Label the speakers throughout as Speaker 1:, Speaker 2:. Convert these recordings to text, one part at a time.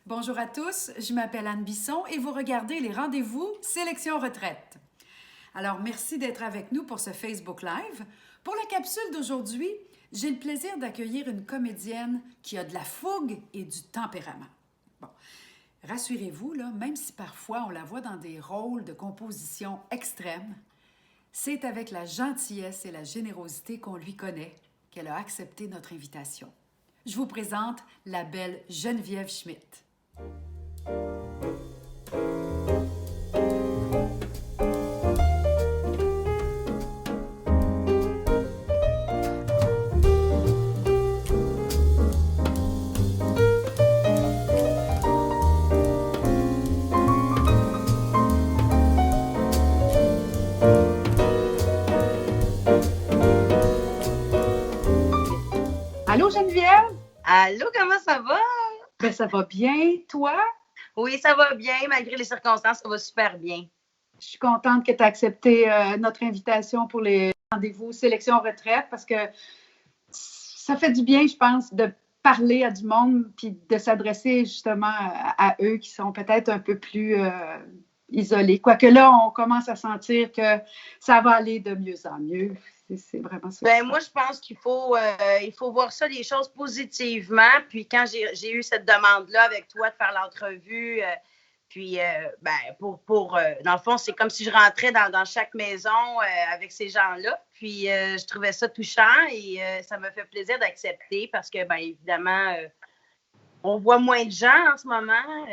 Speaker 1: Bonjour à tous, je m'appelle Anne Bisson et vous regardez les rendez-vous Sélection Retraite. Alors, merci d'être avec nous pour ce Facebook Live. Pour la capsule d'aujourd'hui, j'ai le plaisir d'accueillir une comédienne qui a de la fougue et du tempérament. Bon, rassurez-vous, là, même si parfois on la voit dans des rôles de composition extrêmes, c'est avec la gentillesse et la générosité qu'on lui connaît qu'elle a accepté notre invitation. Je vous présente la belle Geneviève Schmidt.
Speaker 2: Allô Geneviève?
Speaker 3: Allô, comment ça va?
Speaker 2: Ben ça va bien, toi?
Speaker 3: Oui, ça va bien, malgré les circonstances, ça va super bien.
Speaker 2: Je suis contente que tu aies accepté notre invitation pour les rendez-vous sélection retraite parce que ça fait du bien, je pense, de parler à du monde puis de s'adresser justement à eux qui sont peut-être un peu plus isolés. Quoique là, on commence à sentir que ça va aller de mieux en mieux. C'est vraiment ça.
Speaker 3: Ben, moi, je pense qu'il faut voir ça, les choses positivement. Puis quand j'ai eu cette demande-là avec toi de faire l'entrevue, dans le fond, c'est comme si je rentrais dans chaque maison avec ces gens-là. Puis je trouvais ça touchant et ça me fait plaisir d'accepter parce que, bien évidemment, on voit moins de gens en ce moment.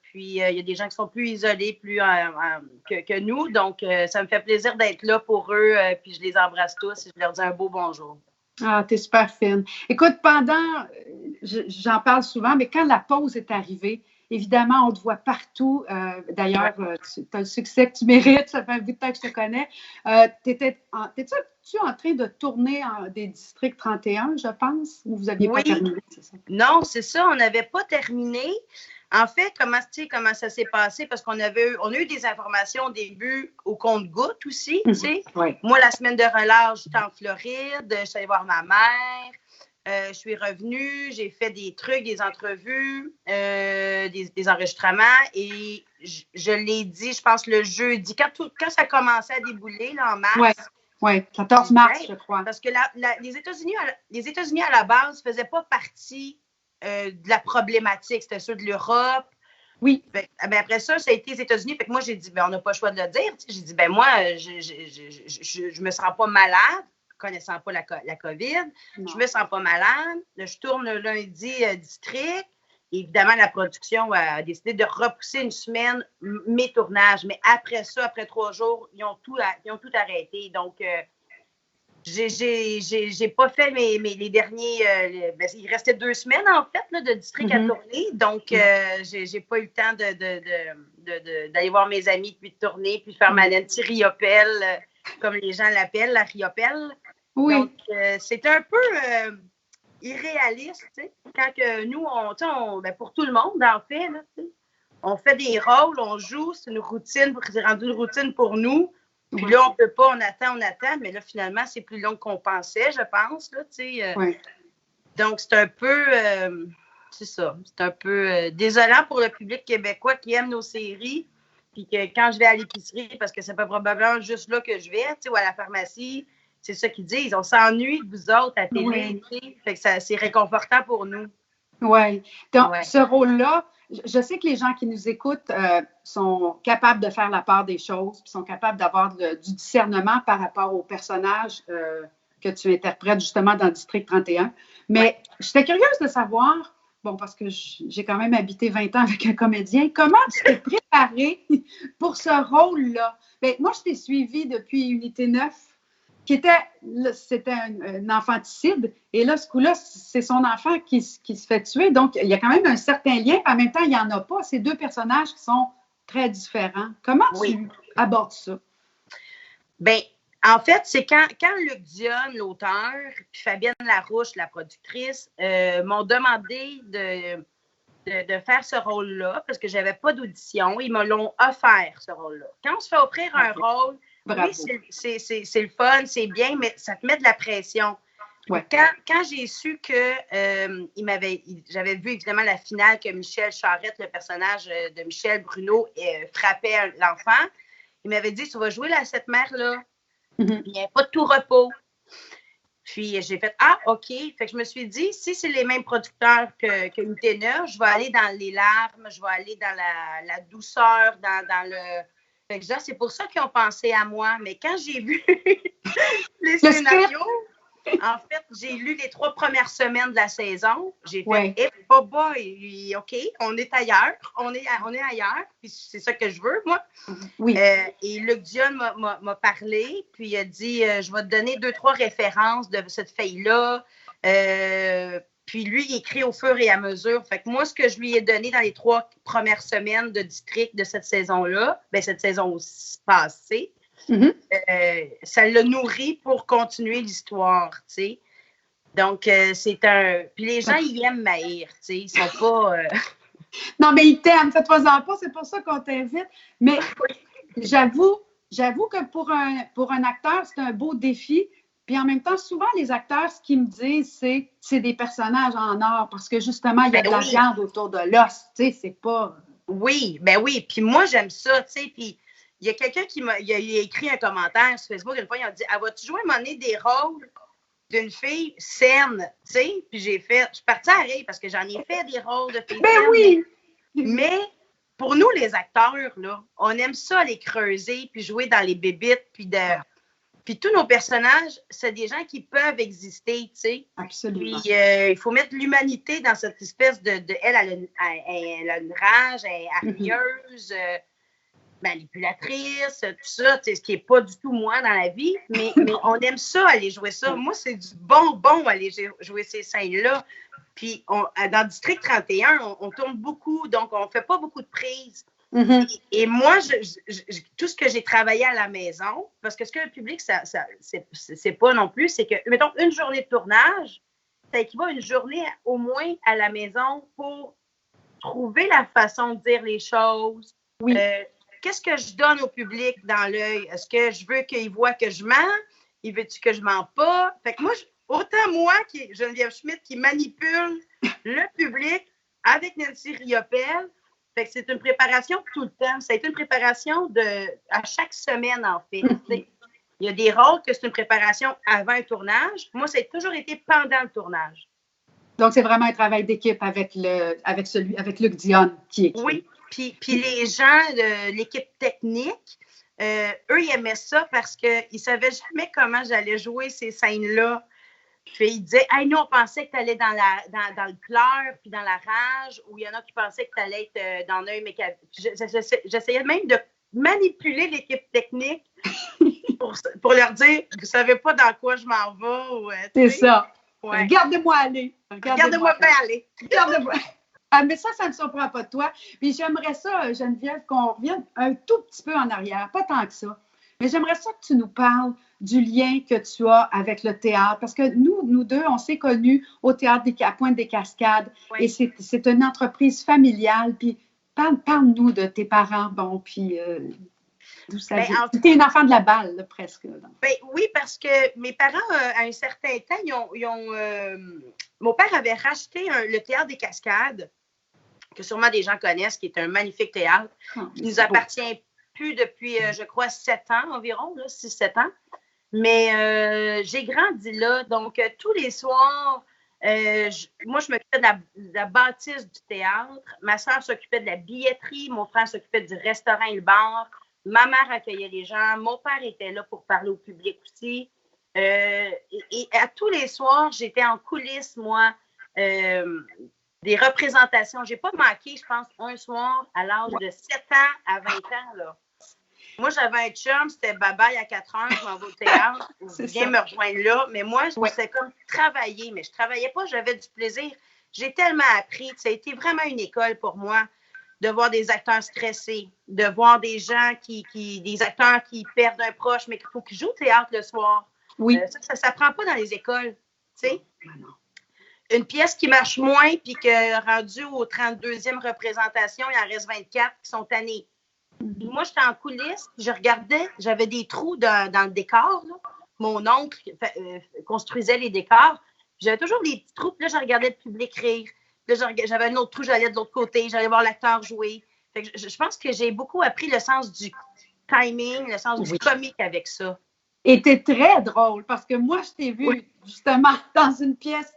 Speaker 3: Puis il y a des gens qui sont plus isolés que nous. Donc, ça me fait plaisir d'être là pour eux. Puis je les embrasse tous et je leur dis un beau bonjour.
Speaker 2: Ah, t'es super fine. Écoute, j'en parle souvent, mais quand la pause est arrivée, évidemment, on te voit partout. D'ailleurs, tu as le succès que tu mérites. Ça fait un bout de temps que je te connais. T'étais-tu en train de tourner des districts 31, je pense, ou vous n'aviez pas terminé, c'est ça?
Speaker 3: Non, c'est ça. On n'avait pas terminé. En fait, comment ça s'est passé? Parce on a eu des informations au début au compte-gouttes aussi, tu sais.
Speaker 2: Oui.
Speaker 3: Moi, la semaine de relâche, j'étais en Floride, je suis allée voir ma mère. Je suis revenue, j'ai fait des trucs, des entrevues, des enregistrements et je l'ai dit, je pense, le jeudi, quand ça commençait à débouler là, en mars.
Speaker 2: Oui, 14 mars, je crois.
Speaker 3: Parce que les États-Unis, à la base, ne faisaient pas partie de la problématique. C'était ceux de l'Europe.
Speaker 2: Oui.
Speaker 3: Ben, après ça a été les États-Unis. Fait que moi, j'ai dit, on n'a pas le choix de le dire. J'ai dit, moi, je me sens pas malade, connaissant pas la COVID. Non. Je me sens pas malade. Je tourne le lundi district. Évidemment, la production a décidé de repousser une semaine mes tournages. Mais après ça, après 3 jours, ils ont tout arrêté. Donc, j'ai pas fait les derniers. Il restait 2 semaines, en fait, là, de district à tourner. Donc, j'ai pas eu le temps d'aller voir mes amis, puis de tourner, puis de faire ma petite riopelle, comme les gens l'appellent, la riopelle.
Speaker 2: Oui.
Speaker 3: Donc, c'est un peu irréaliste, tu sais. Quand que nous, pour tout le monde, en fait, là, on fait des rôles, on joue, c'est une routine, c'est rendu une routine pour nous. Puis là, on ne peut pas, on attend, mais là, finalement, c'est plus long qu'on pensait, je pense, là, tu sais.
Speaker 2: Oui.
Speaker 3: Donc, c'est un peu, c'est ça, c'est un peu désolant pour le public québécois qui aime nos séries, puis que quand je vais à l'épicerie, parce que c'est pas probablement juste là que je vais, tu sais, ou à la pharmacie, c'est ça qu'ils disent, on s'ennuie de vous autres à télé, tu sais, fait que c'est réconfortant pour nous.
Speaker 2: Oui. Donc, ce rôle-là, je sais que les gens qui nous écoutent sont capables de faire la part des choses, puis sont capables d'avoir du discernement par rapport au personnage que tu interprètes justement dans District 31. Mais j'étais curieuse de savoir, bon, parce que j'ai quand même habité 20 ans avec un comédien, comment tu t'es préparée pour ce rôle-là? Bien, moi, je t'ai suivi depuis Unité 9, c'était un infanticide. Et là, ce coup-là, c'est son enfant qui se fait tuer. Donc, il y a quand même un certain lien. En même temps, il n'y en a pas. C'est 2 personnages qui sont très différents. Comment tu abordes ça?
Speaker 3: Bien, en fait, c'est quand Luc Dionne, l'auteur, puis Fabienne Larouche, la productrice, m'ont demandé de faire ce rôle-là parce que je n'avais pas d'audition. Ils me l'ont offert, ce rôle-là. Quand on se fait offrir un rôle, bravo. Oui, c'est le fun, c'est bien, mais ça te met de la pression.
Speaker 2: Ouais.
Speaker 3: Quand j'ai su que j'avais vu évidemment la finale que Michel Charette, le personnage de Michel Bruno, frappait l'enfant, il m'avait dit, tu vas jouer cette mère-là. Il n'y a pas de tout repos. Puis j'ai fait, OK. Fait que je me suis dit, si c'est les mêmes producteurs que Utena, je vais aller dans les larmes, je vais aller dans la douceur, dans le... Fait que c'est pour ça qu'ils ont pensé à moi. Mais quand j'ai vu les scénarios, en fait, j'ai lu les 3 premières semaines de la saison. J'ai fait, boy, OK, on est ailleurs. On est ailleurs. Puis c'est ça que je veux, moi.
Speaker 2: Oui.
Speaker 3: Et Luc Dion m'a parlé. Puis il a dit, je vais te donner 2-3 références de cette fille-là. Puis lui, il écrit au fur et à mesure. Fait que moi, ce que je lui ai donné dans les 3 premières semaines de district de cette saison-là, cette saison passée, ça l'a nourri pour continuer l'histoire, tu sais. Donc, c'est un... Puis les gens, ils aiment Maïr, tu sais. Ils sont pas...
Speaker 2: Non, mais ils t'aiment. Fais-toi-en pas, c'est pour ça qu'on t'invite. Mais j'avoue que pour un acteur, c'est un beau défi. Puis en même temps, souvent, les acteurs, ce qu'ils me disent, c'est des personnages en or parce que justement, il y a de la viande autour de l'os. Tu sais, c'est pas...
Speaker 3: Oui, oui. Puis moi, j'aime ça, tu sais. Puis il y a quelqu'un qui a écrit un commentaire sur Facebook une fois, il a dit, vas-tu jouer à un moment donné des rôles d'une fille saine, tu sais? Puis je suis partie à rire parce que j'en ai fait des rôles de filles saines.
Speaker 2: Oui!
Speaker 3: Mais pour nous, les acteurs, là, on aime ça aller creuser puis jouer dans les bébites puis tous nos personnages, c'est des gens qui peuvent exister, tu sais.
Speaker 2: Absolument.
Speaker 3: Puis il faut mettre l'humanité dans cette espèce de elle a une rage, elle est hargneuse, manipulatrice, tout ça, ce qui n'est pas du tout moi dans la vie, mais on aime ça, aller jouer ça. Moi, c'est du bonbon aller jouer ces scènes-là. Puis dans District 31, on tourne beaucoup, donc on ne fait pas beaucoup de prises. Et moi, tout ce que j'ai travaillé à la maison, parce que ce que le public, c'est pas non plus, c'est que, mettons, une journée de tournage, ça équivaut à une journée au moins à la maison pour trouver la façon de dire les choses.
Speaker 2: Oui.
Speaker 3: Qu'est-ce que je donne au public dans l'œil? Est-ce que je veux qu'il voit que je mens? Il veut-tu que je mens pas? Fait que moi, autant moi, Geneviève Schmidt, qui manipule le public avec Nancy Riopelle, fait que c'est une préparation tout le temps. Ça a été une préparation à chaque semaine, en fait. Il y a des rôles que c'est une préparation avant un tournage. Moi, ça a toujours été pendant le tournage.
Speaker 2: Donc, c'est vraiment un travail d'équipe avec Luc Dion qui écrit.
Speaker 3: Oui. Puis les gens de l'équipe technique, eux, ils aimaient ça parce qu'ils ne savaient jamais comment j'allais jouer ces scènes-là. Puis ils disaient, hey, nous, on pensait que tu allais dans le pleur puis dans la rage, ou il y en a qui pensaient que tu allais être dans l'œil mécanique. J'essayais même de manipuler l'équipe technique pour leur dire, vous ne savez pas dans quoi je m'en vais.
Speaker 2: C'est ça.
Speaker 3: Ouais.
Speaker 2: Regardez-moi aller.
Speaker 3: Regardez-moi bien aller.
Speaker 2: Regardez-moi. Mais ça ne surprend pas de toi. Puis j'aimerais ça, Geneviève, qu'on revienne un tout petit peu en arrière, pas tant que ça. Mais j'aimerais ça que tu nous parles du lien que tu as avec le théâtre. Parce que nous deux, on s'est connus au théâtre à Pointe-des-Cascades. Oui. Et c'est une entreprise familiale. Puis parle-nous de tes parents, puis d'où ça vient. Tu es une enfant de la balle, là, presque.
Speaker 3: Oui, parce que mes parents, à un certain temps, mon père avait racheté le théâtre des Cascades, que sûrement des gens connaissent, qui est un magnifique théâtre, qui nous appartient plus depuis, je crois, 7 ans environ, 6-7 ans. Mais j'ai grandi là. Donc, tous les soirs, moi, je m'occupais de la bâtisse du théâtre. Ma soeur s'occupait de la billetterie. Mon frère s'occupait du restaurant et le bar. Ma mère accueillait les gens. Mon père était là pour parler au public aussi. Et à tous les soirs, j'étais en coulisses, moi, des représentations. Je n'ai pas manqué, je pense, un soir à l'âge de 7 ans à 20 ans, là. Moi, j'avais un chum, c'était bye-bye à 4 heures, je m'en vais au théâtre, viens me rejoindre là. Mais moi, c'était comme travailler, mais je ne travaillais pas, j'avais du plaisir. J'ai tellement appris, ça a été vraiment une école pour moi de voir des acteurs stressés, de voir des gens des acteurs qui perdent un proche, mais qu'il faut qu'ils jouent au théâtre le soir.
Speaker 2: Oui.
Speaker 3: Ça ne s'apprend pas dans les écoles, tu sais. Une pièce qui marche moins, puis que rendu aux 32e représentation, il en reste 24 qui sont tannés. Moi, j'étais en coulisses, je regardais, j'avais des trous dans le décor, là. mon oncle construisait les décors. J'avais toujours des petits trous. Puis là, je regardais le public rire. Puis là, j'avais un autre trou, j'allais de l'autre côté. J'allais voir l'acteur jouer. Fait que je pense que j'ai beaucoup appris le sens du timing, le sens du comique avec ça.
Speaker 2: Et t'es très drôle parce que moi, je t'ai vu justement dans une pièce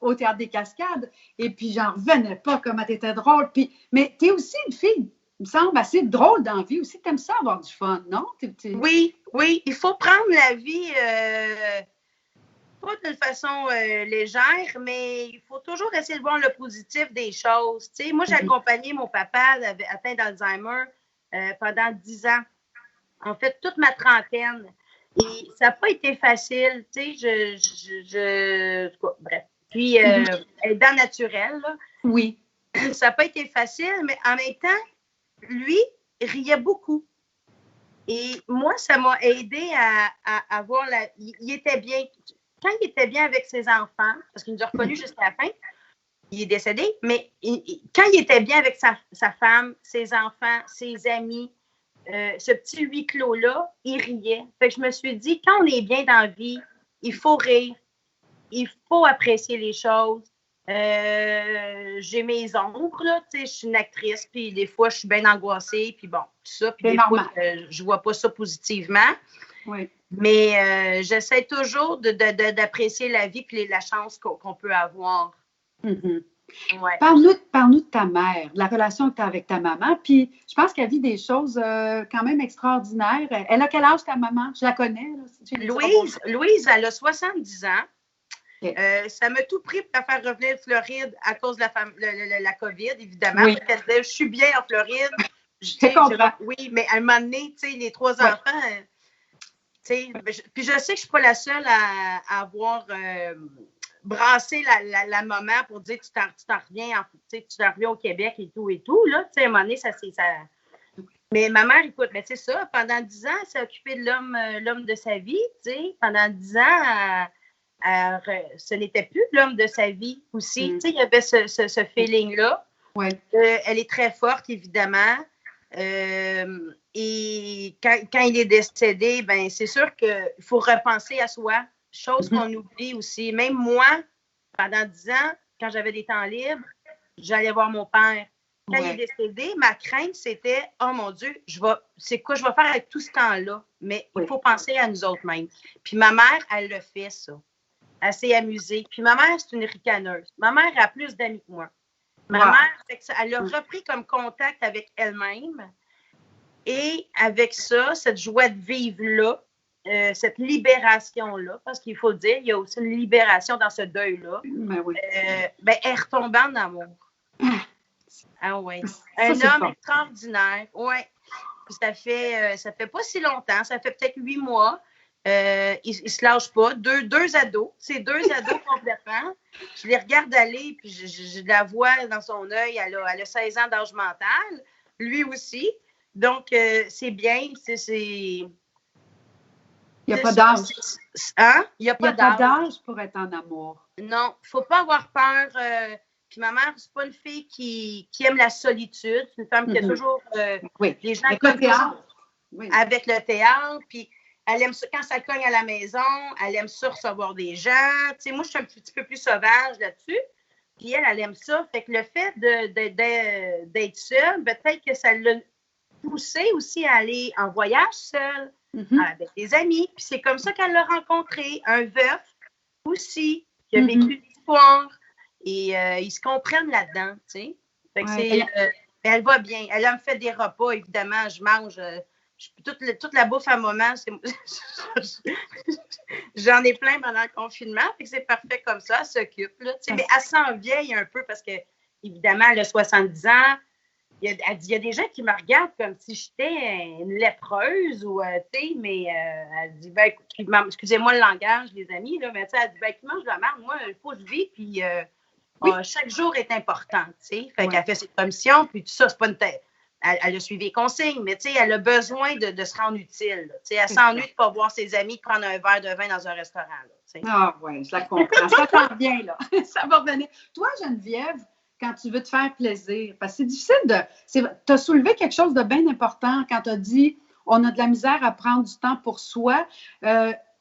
Speaker 2: au Théâtre des Cascades et puis j'en revenais pas comment t'étais drôle. Mais t'es aussi une fille, il me semble, assez drôle dans la vie aussi. T'aimes ça avoir du fun, non?
Speaker 3: Oui. Il faut prendre la vie pas de façon légère, mais il faut toujours essayer de voir le positif des choses. Tu sais, moi, j'ai accompagné mon papa atteint d'Alzheimer pendant 10 ans. En fait, toute ma trentaine. Et ça n'a pas été facile, tu sais, bref. Puis, aidant naturel, là.
Speaker 2: Oui.
Speaker 3: Ça n'a pas été facile, mais en même temps, lui, riait beaucoup. Et moi, ça m'a aidé à voir il était bien. Quand il était bien avec ses enfants, parce qu'il nous a reconnus jusqu'à la fin, il est décédé, mais quand il était bien avec sa femme, ses enfants, ses amis, ce petit huis clos-là, il riait. Fait que je me suis dit, quand on est bien dans la vie, il faut rire, il faut apprécier les choses. J'ai mes ombres, là, tu sais, je suis une actrice, puis des fois, je suis bien angoissée, puis bon, tout ça, puis des fois, je vois pas ça positivement.
Speaker 2: Oui.
Speaker 3: Mais j'essaie toujours d'apprécier la vie puis la chance qu'on peut avoir.
Speaker 2: Mm-hmm. Ouais. Parle-nous de ta mère, de la relation que tu as avec ta maman. Puis je pense qu'elle vit des choses quand même extraordinaires. Elle a quel âge, ta maman? Je la connais. Là,
Speaker 3: Louise, elle a 70 ans. Okay. Ça m'a tout pris pour la faire revenir de Floride à cause de la COVID, évidemment. Oui. Elle disait, je suis bien en Floride. Oui, mais à un moment donné, tu sais, les 3 enfants... Puis je sais que je ne suis pas la seule à avoir brassé la maman pour dire tu t'en reviens au Québec et tout. Là, à un moment donné, ça. Mais ma mère, écoute, mais c'est ça, pendant 10 ans, elle s'est occupée de l'homme de sa vie. Pendant 10 ans, ce n'était plus l'homme de sa vie aussi. Il y avait ce feeling-là.
Speaker 2: Ouais.
Speaker 3: Elle est très forte, évidemment. Et quand il est décédé, ben c'est sûr qu'il faut repenser à soi, chose qu'on oublie aussi. Même moi, pendant 10 ans, quand j'avais des temps libres, j'allais voir mon père. Quand il est décédé, ma crainte, c'était « Oh mon Dieu, c'est quoi je vais faire avec tout ce temps-là? » Mais il faut penser à nous autres mêmes. Puis ma mère, elle le fait, ça. Elle s'est amusée. Puis ma mère, c'est une ricaneuse. Ma mère a plus d'amis que moi. Ma mère, elle a repris comme contact avec elle-même et avec ça, cette joie de vivre-là, cette libération-là, parce qu'il faut le dire, il y a aussi une libération dans ce deuil-là. Elle retombe en amour. Ah oui. Un homme extraordinaire. Oui. Puis ça fait pas si longtemps, ça fait peut-être 8 mois. Il se lâche pas. Deux ados. C'est 2 ados complètement. Je les regarde aller, puis je la vois dans son œil. Elle a 16 ans d'âge mental. Lui aussi. Donc, c'est bien.
Speaker 2: Il n'y a pas d'âge.
Speaker 3: Hein? Il n'y a
Speaker 2: pas d'âge pour être en amour.
Speaker 3: Non, il ne faut pas avoir peur. Puis ma mère, c'est pas une fille qui aime la solitude. C'est une femme qui a toujours les gens
Speaker 2: avec le théâtre.
Speaker 3: Avec le théâtre. Puis elle aime ça quand ça cogne à la maison. Elle aime ça recevoir des gens. Tu sais, moi, je suis un petit peu plus sauvage là-dessus. Puis elle aime ça. Fait que le fait d'être seule, peut-être que ça l'a poussée aussi à aller en voyage seule, avec des amis. Puis c'est comme ça qu'elle l'a rencontré. Un veuf aussi, qui a vécu l'histoire. Et ils se comprennent là-dedans, tu sais. Fait que elle va bien. Elle me fait des repas, évidemment. Je mange toute la bouffe à maman. J'en ai plein pendant le confinement. Fait que c'est parfait comme ça. Elle s'occupe, là. Mais elle s'en vieille un peu parce que, évidemment, elle a 70 ans. Elle dit, il y a des gens qui me regardent comme si j'étais une lépreuse ou, tu sais, mais elle dit, ben, excusez-moi le langage, les amis, là, mais elle dit, ben, qui mange de la merde? Moi, il faut que je vis, puis chaque jour est important, tu sais. Fait qu'elle fait ses commissions, puis tout ça, c'est pas une tête. Elle a suivi les consignes, mais tu sais, elle a besoin de se rendre utile. Tu sais, elle s'ennuie de ne pas voir ses amis prendre un verre de vin dans un restaurant. Là,
Speaker 2: ah oui, je la comprends. Ça t'en vient, là. Ça va revenir. Toi, Geneviève, quand tu veux te faire plaisir, parce que c'est difficile tu as soulevé quelque chose de bien important quand tu as dit on a de la misère à prendre du temps pour soi.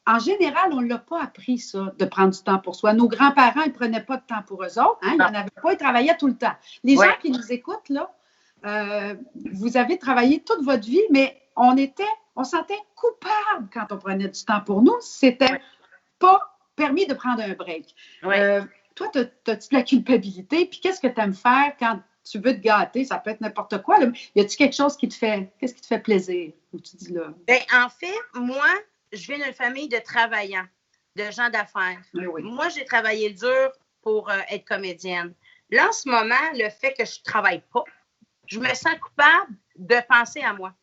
Speaker 2: en général, on ne l'a pas appris, ça, de prendre du temps pour soi. Nos grands-parents, ils ne prenaient pas de temps pour eux autres. Hein? Ils n'en avaient pas, ils travaillaient tout le temps. Les gens qui nous écoutent, là, vous avez travaillé toute votre vie, mais on sentait coupable quand on prenait du temps pour nous. C'était pas permis de prendre un break. Toi, as-tu de la culpabilité? Puis qu'est-ce que tu aimes faire quand tu veux te gâter? Ça peut être n'importe quoi. Là. Y a-tu quelque chose qu'est-ce qui te fait plaisir? Ou tu dis là?
Speaker 3: Bien, en fait, moi, je viens d'une famille de travaillants, de gens d'affaires.
Speaker 2: Oui.
Speaker 3: Moi, j'ai travaillé dur pour être comédienne. Là, en ce moment, le fait que je ne travaille pas, je me sens coupable de penser à moi.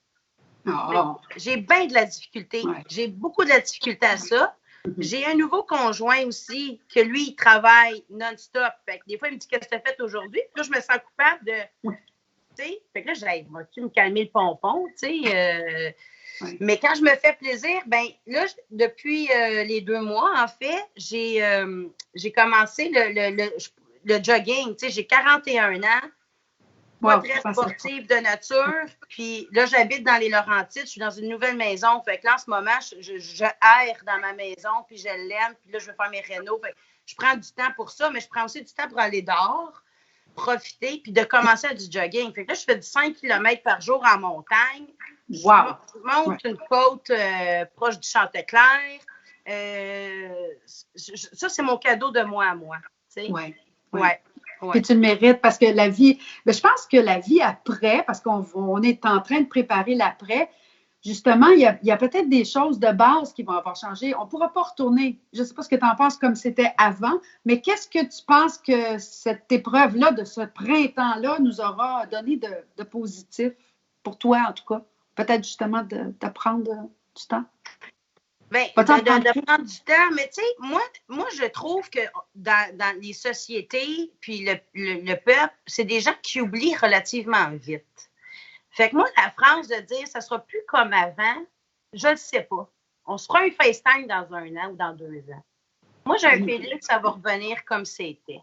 Speaker 2: Oh.
Speaker 3: J'ai bien de la difficulté. J'ai beaucoup de la difficulté à ça. J'ai un nouveau conjoint aussi, que lui, il travaille non-stop. Fait que des fois, il me dit qu'est-ce que tu as fait aujourd'hui? Puis là, je me sens coupable de. Tu sais, fait que là, je dis, vas-tu me calmer le pompon? Tu sais. Mais quand je me fais plaisir, ben là, depuis les 2 mois, en fait, j'ai commencé le jogging. Tu sais, j'ai 41 ans. Pas très sportive de nature. Puis là, j'habite dans les Laurentides. Je suis dans une nouvelle maison. Fait que là, en ce moment, je erre dans ma maison, puis je l'aime. Puis là, je veux faire mes rénaux. Fait que je prends du temps pour ça, mais je prends aussi du temps pour aller dehors, profiter, puis de commencer à du jogging. Fait que là, je fais du 5 km par jour en montagne.
Speaker 2: Wow!
Speaker 3: Je monte une côte proche du Chanteclair. Ça, c'est mon cadeau de moi à moi.
Speaker 2: Oui.
Speaker 3: Ouais.
Speaker 2: Puis tu le mérites parce que la vie, mais je pense que la vie après, parce qu'on est en train de préparer l'après, justement, il y a peut-être des choses de base qui vont avoir changé. On ne pourra pas retourner. Je ne sais pas ce que tu en penses comme c'était avant, mais qu'est-ce que tu penses que cette épreuve-là, de ce printemps-là, nous aura donné de positif pour toi, en tout cas? Peut-être justement de prendre du temps.
Speaker 3: Bien, de prendre du temps, mais tu sais, moi, je trouve que dans les sociétés, puis le peuple, c'est des gens qui oublient relativement vite. Fait que moi, la phrase de dire « ça sera plus comme avant », je ne le sais pas. On se fera un FaceTime dans 1 an ou dans 2 ans. Moi, j'ai un feeling que ça va revenir comme c'était.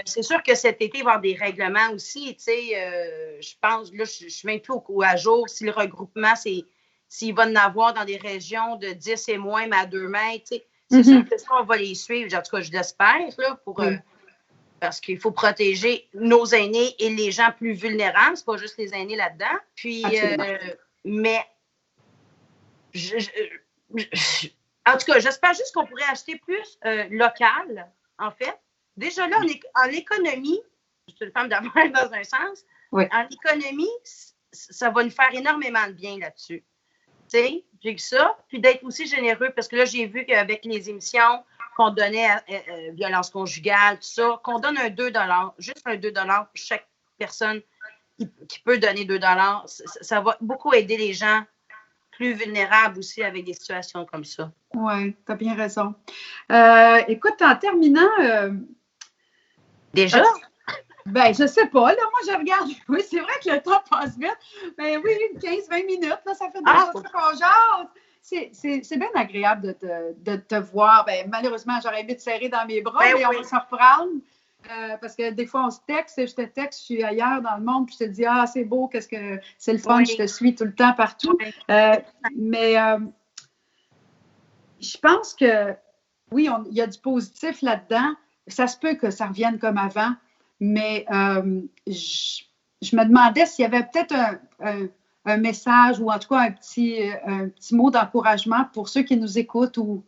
Speaker 3: C'est sûr que cet été, il va y avoir des règlements aussi, tu sais, je pense, là, je suis même plus à jour si le regroupement, s'il va en avoir dans des régions de 10 et moins, mais à 2 mètres, tu sais, c'est sûr que ça, on va les suivre. En tout cas, je l'espère, là, parce qu'il faut protéger nos aînés et les gens plus vulnérables. C'est pas juste les aînés là-dedans. Puis, mais, en tout cas, j'espère juste qu'on pourrait acheter plus local, en fait. Déjà là, en économie, je suis une femme d'affaires dans un sens, en économie, ça va nous faire énormément de bien là-dessus. Tu sais, j'ai que ça. Puis d'être aussi généreux, parce que là, j'ai vu qu'avec les émissions qu'on donnait à violence conjugale, tout ça, qu'on donne un 2 $, juste un 2 $ pour chaque personne qui peut donner 2 $, ça va beaucoup aider les gens plus vulnérables aussi avec des situations comme ça.
Speaker 2: Oui, tu as bien raison. Écoute, en terminant...
Speaker 3: Déjà?
Speaker 2: Ben, je sais pas. Là, moi, je regarde. Oui, c'est vrai que le temps passe vite. Ben oui, 15-20 minutes, là, ça fait déjà ça qu'on jase. C'est bien agréable de te voir. Ben, malheureusement, j'aurais aimé te serrer dans mes bras, mais on va se reprendre. Parce que des fois, on se texte, je te texte, je suis ailleurs dans le monde, puis je te dis, ah, c'est beau, qu'est-ce que c'est le fun, je te suis tout le temps partout. Mais je pense que, oui, il y a du positif là-dedans. Ça se peut que ça revienne comme avant, mais je me demandais s'il y avait peut-être un message ou en tout cas un petit mot d'encouragement pour ceux qui nous écoutent ou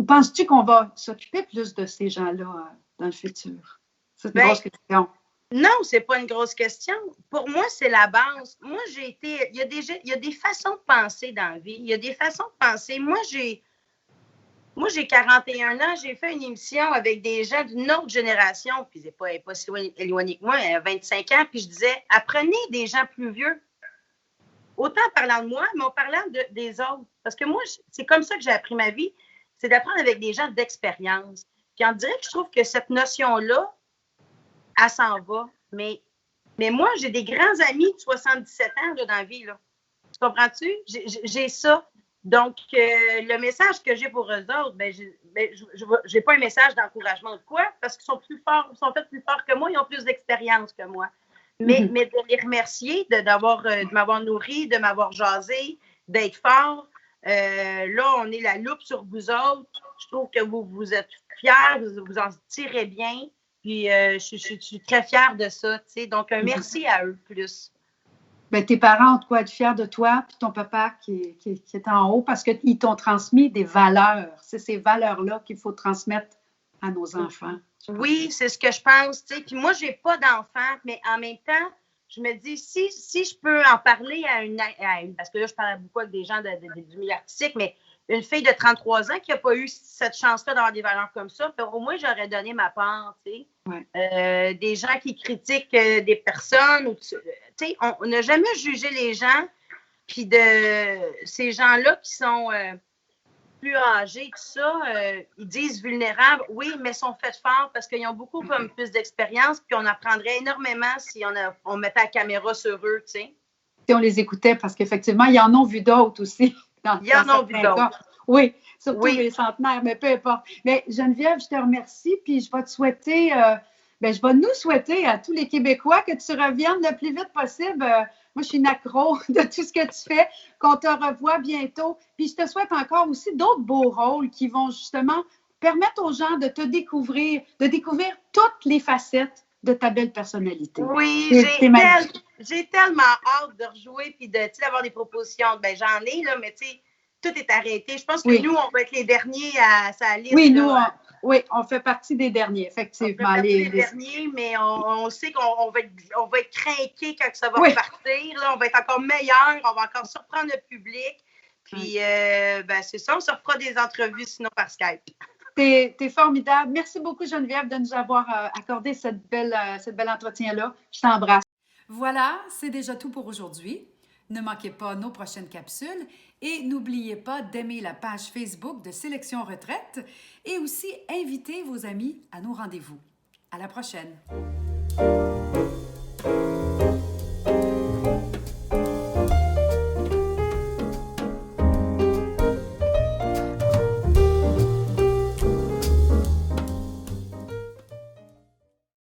Speaker 2: penses-tu qu'on va s'occuper plus de ces gens-là dans le futur? C'est une grosse question.
Speaker 3: Non, c'est pas une grosse question. Pour moi, c'est la base. Moi, il y a des façons de penser dans la vie. Il y a des façons de penser. Moi, j'ai 41 ans, j'ai fait une émission avec des gens d'une autre génération, puis c'est pas si éloigné que moi, 25 ans, puis je disais, apprenez des gens plus vieux. Autant en parlant de moi, mais en parlant des autres. Parce que moi, c'est comme ça que j'ai appris ma vie, c'est d'apprendre avec des gens d'expérience. Puis on dirait que je trouve que cette notion-là, elle s'en va. Mais moi, j'ai des grands amis de 77 ans là, dans la vie. Là. Tu comprends-tu? J'ai ça. Donc, le message que j'ai pour eux autres, j'ai pas un message d'encouragement ou de quoi, parce qu'ils sont plus forts, ils sont faits plus forts que moi, ils ont plus d'expérience que moi. Mais de les remercier de m'avoir nourri, de m'avoir jasé, d'être fort, Là, on est la loupe sur vous autres. Je trouve que vous êtes fiers, vous en tirez bien. Puis, je suis très fière de ça. T'sais. Donc, un merci à eux plus.
Speaker 2: Bien, tes parents ont de quoi être fiers de toi, puis ton papa qui est en haut, parce qu'ils t'ont transmis des valeurs. C'est ces valeurs-là qu'il faut transmettre à nos enfants.
Speaker 3: Oui, c'est ce que je pense. T'sais. Puis moi, je n'ai pas d'enfant, mais en même temps, je me dis, si je peux en parler à une parce que là, je parle beaucoup avec des gens du milieu artistique, mais une fille de 33 ans qui n'a pas eu cette chance-là d'avoir des valeurs comme ça, au moins, j'aurais donné ma part, tu sais.
Speaker 2: Ouais.
Speaker 3: Des gens qui critiquent des personnes, tu sais, on n'a jamais jugé les gens, puis de ces gens-là qui sont plus âgés, tout ça, ils disent vulnérables, oui, mais sont faits forts parce qu'ils ont beaucoup comme plus d'expérience, puis on apprendrait énormément si on mettait la caméra sur eux, tu sais.
Speaker 2: Si on les écoutait, parce qu'effectivement, ils en ont vu d'autres aussi.
Speaker 3: Ils en ont vu d'autres.
Speaker 2: Oui, surtout les centenaires, mais peu importe. Mais Geneviève, je te remercie, puis je vais te souhaiter, je vais nous souhaiter à tous les Québécois que tu reviennes le plus vite possible. Moi, je suis une accro de tout ce que tu fais, qu'on te revoie bientôt. Puis je te souhaite encore aussi d'autres beaux rôles qui vont justement permettre aux gens de te découvrir, toutes les facettes de ta belle personnalité.
Speaker 3: Oui, j'ai tellement hâte de rejouer puis d'avoir des propositions. Ben, j'en ai, là, mais tu sais, tout est arrêté. Je pense que nous, on va être les derniers à sa liste.
Speaker 2: Oui, nous, on fait partie des derniers, effectivement.
Speaker 3: On fait partie des derniers, mais on sait qu'on va être craqués quand ça va repartir. Là, on va être encore meilleurs, on va encore surprendre le public. Puis, c'est ça, on se refera des entrevues sinon par Skype.
Speaker 2: T'es formidable. Merci beaucoup, Geneviève, de nous avoir accordé cette belle entretien-là. Je t'embrasse.
Speaker 1: Voilà, c'est déjà tout pour aujourd'hui. Ne manquez pas nos prochaines capsules et n'oubliez pas d'aimer la page Facebook de Sélection Retraite et aussi inviter vos amis à nos rendez-vous. À la prochaine!